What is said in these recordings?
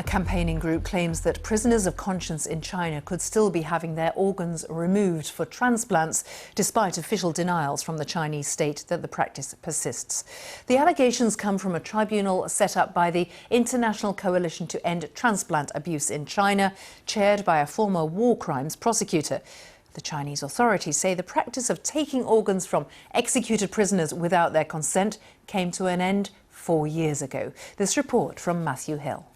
campaigning group claims that prisoners of conscience in China could still be having their organs removed for transplants, despite official denials from the Chinese state that the practice persists. The allegations come from a tribunal set up by the International Coalition to End Transplant Abuse in China, chaired by a former war crimes prosecutor. The Chinese authorities say the practice of taking organs from executed prisoners without their consent came to an end 4 years ago. This report from Matthew Hill.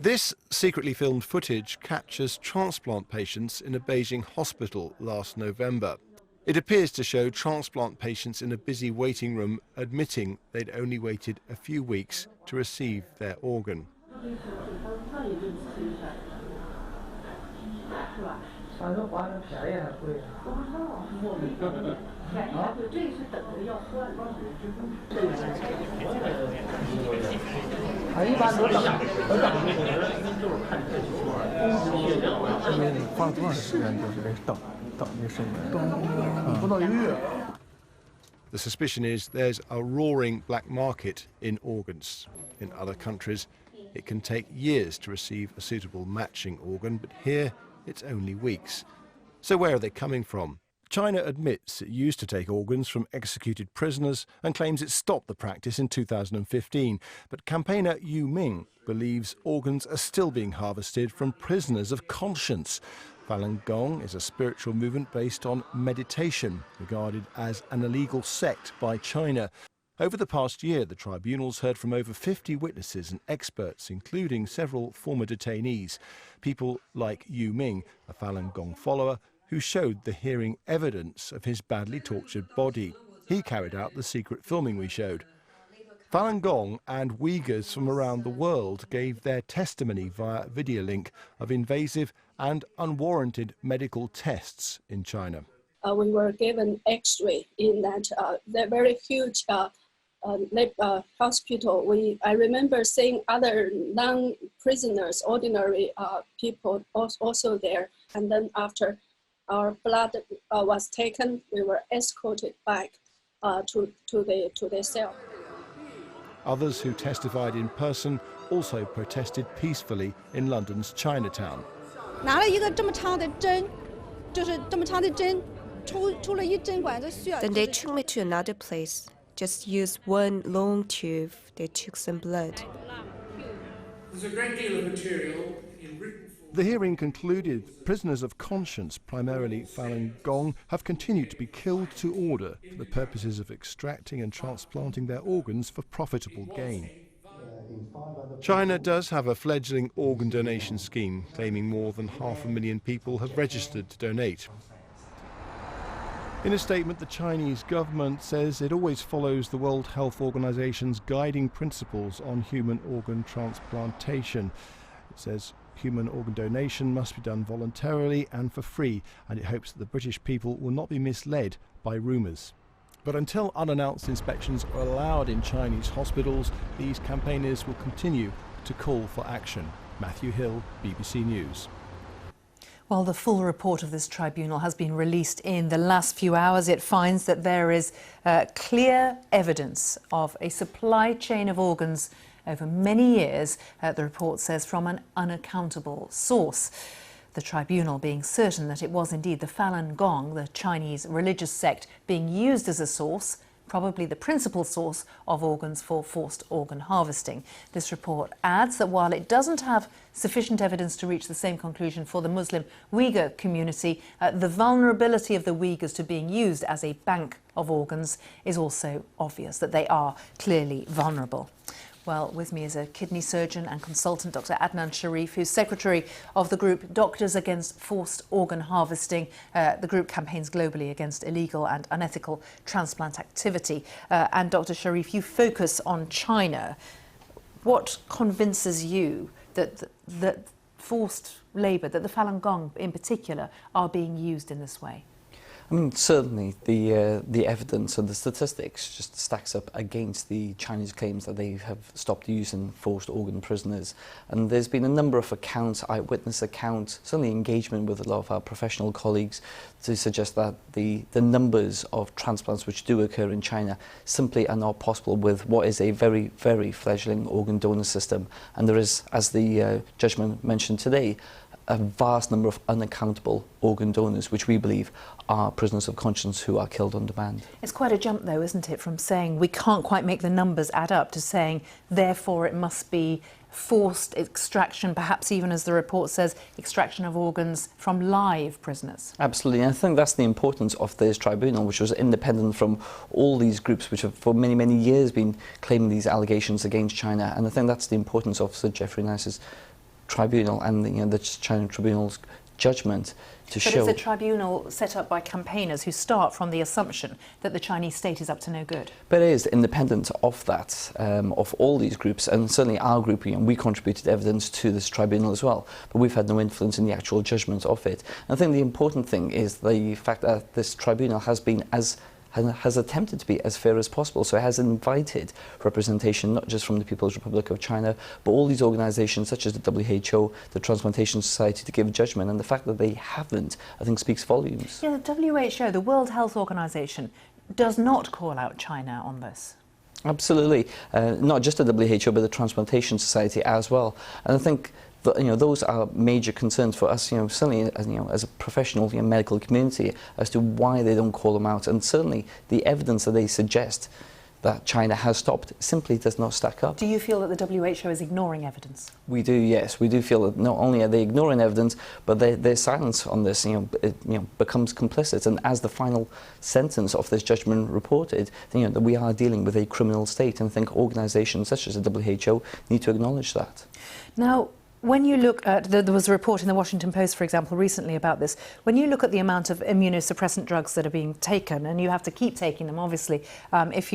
This secretly filmed footage captures transplant patients in a Beijing hospital last November. It appears to show transplant patients in a busy waiting room admitting they'd only waited a few weeks to receive their organ. The suspicion is there's a roaring black market in organs. In other countries, it can take years to receive a suitable matching organ, but here it's only weeks. So where are they coming from? China admits it used to take organs from executed prisoners and claims it stopped the practice in 2015. But campaigner Yu Ming believes organs are still being harvested from prisoners of conscience. Falun Gong is a spiritual movement based on meditation, regarded as an illegal sect by China. Over the past year, the tribunals heard from over 50 witnesses and experts, including several former detainees. People like Yu Ming, a Falun Gong follower, who showed the hearing evidence of his badly tortured body. He carried out the secret filming we showed. Falun Gong and Uyghurs from around the world gave their testimony via video link of invasive and unwarranted medical tests in China. We were given X-ray in that very huge hospital. I remember seeing other non-prisoners, ordinary people also there. And then after our blood was taken, we were escorted back to the cell. Others who testified in person also protested peacefully in London's Chinatown. Then they took me to another place. Just used one long tube. They took some blood. There's a great deal of material in written form. The hearing concluded prisoners of conscience, primarily Falun Gong, have continued to be killed to order for the purposes of extracting and transplanting their organs for profitable gain. China does have a fledgling organ donation scheme, claiming more than 500,000 people have registered to donate. In a statement, the Chinese government says it always follows the World Health Organization's guiding principles on human organ transplantation. It says human organ donation must be done voluntarily and for free, and it hopes that the British people will not be misled by rumours. But until unannounced inspections are allowed in Chinese hospitals, these campaigners will continue to call for action. Matthew Hill, BBC News. Well, the full report of this tribunal has been released in the last few hours. It finds that there is clear evidence of a supply chain of organs over many years, the report says, from an unaccountable source. The tribunal being certain that it was indeed the Falun Gong, the Chinese religious sect, being used as a source, probably the principal source of organs for forced organ harvesting. This report adds that while it doesn't have sufficient evidence to reach the same conclusion for the Muslim Uyghur community, the vulnerability of the Uyghurs to being used as a bank of organs is also obvious, that they are clearly vulnerable. Well, with me is a kidney surgeon and consultant, Dr. Adnan Sharif, who's secretary of the group Doctors Against Forced Organ Harvesting. The group campaigns globally against illegal and unethical transplant activity. And Dr. Sharif, you focus on China. What convinces you that forced labour, that the Falun Gong in particular, are being used in this way? I mean, certainly the evidence and the statistics just stacks up against the Chinese claims that they have stopped using forced organ prisoners. And there's been a number of accounts, eyewitness accounts, certainly engagement with a lot of our professional colleagues to suggest that the numbers of transplants which do occur in China simply are not possible with what is a very, very fledgling organ donor system. And there is, as the judgment mentioned today, a vast number of unaccountable organ donors, which we believe are prisoners of conscience who are killed on demand. It's quite a jump, though, isn't it, from saying we can't quite make the numbers add up to saying, therefore, it must be forced extraction, perhaps even, as the report says, extraction of organs from live prisoners. Absolutely, and I think that's the importance of this tribunal, which was independent from all these groups which have for many, many years been claiming these allegations against China. And I think that's the importance of Sir Geoffrey Nice's tribunal and the China Tribunal's judgment to show. But it's a tribunal set up by campaigners who start from the assumption that the Chinese state is up to no good. But it is independent of that, of all these groups, and certainly our group, we contributed evidence to this tribunal as well, but we've had no influence in the actual judgment of it. And I think the important thing is the fact that this tribunal has attempted to be as fair as possible. So it has invited representation, not just from the People's Republic of China, but all these organisations such as the WHO, the Transplantation Society, to give judgment. And the fact that they haven't, I think, speaks volumes. Yeah, the WHO, the World Health Organization, does not call out China on this. Absolutely. Not just the WHO, but the Transplantation Society as well. And I think those are major concerns for us, certainly as a professional medical community, as to why they don't call them out. And certainly the evidence that they suggest that China has stopped simply does not stack up. Do you feel that the WHO is ignoring evidence? We do, yes. We do feel that not only are they ignoring evidence, but their silence on this becomes complicit. And as the final sentence of this judgment reported, that we are dealing with a criminal state. And I think organisations such as the WHO need to acknowledge that. Now, when you look at, there was a report in the Washington Post, for example, recently about this. When you look at the amount of immunosuppressant drugs that are being taken, and you have to keep taking them, obviously, if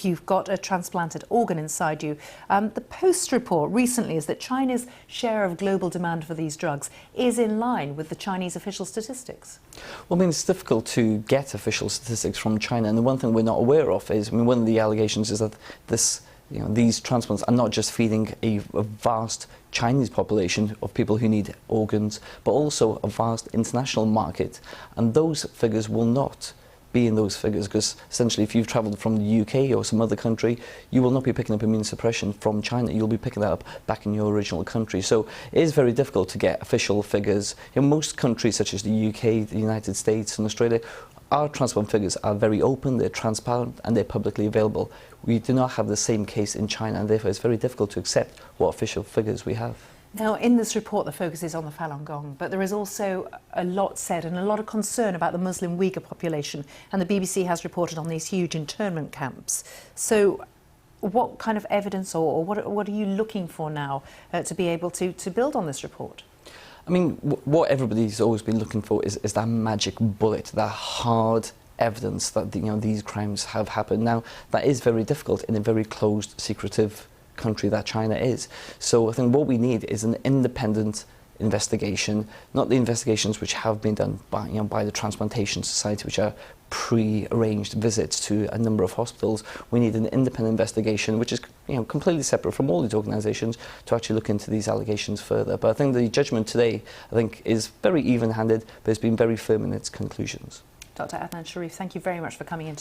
you've got a transplanted organ inside you, the Post report recently is that China's share of global demand for these drugs is in line with the Chinese official statistics. Well, I mean, it's difficult to get official statistics from China, and the one thing we're not aware of is, one of the allegations is that these transplants are not just feeding a vast Chinese population of people who need organs, but also a vast international market. And those figures will not be in those figures, because essentially if you've travelled from the UK or some other country, you will not be picking up immunosuppression from China. You'll be picking that up back in your original country. So it is very difficult to get official figures. In most countries such as the UK, the United States and Australia, our transplant figures are very open, they're transparent and they're publicly available. We do not have the same case in China, and therefore it's very difficult to accept what official figures we have. Now, in this report, the focus is on the Falun Gong, but there is also a lot said and a lot of concern about the Muslim Uyghur population, and the BBC has reported on these huge internment camps. So what kind of evidence or what are you looking for now to be able to build on this report? I mean, what everybody's always been looking for is that magic bullet, that hard evidence that these crimes have happened. Now, that is very difficult in a very closed, secretive country that China is. So I think what we need is an independent investigation, not the investigations which have been done by the Transplantation Society, which are pre-arranged visits to a number of hospitals. We need an independent investigation which is completely separate from all these organisations to actually look into these allegations further. But I think the judgment today, is very even-handed, but it's been very firm in its conclusions. Dr. Adnan Sharif, thank you very much for coming in.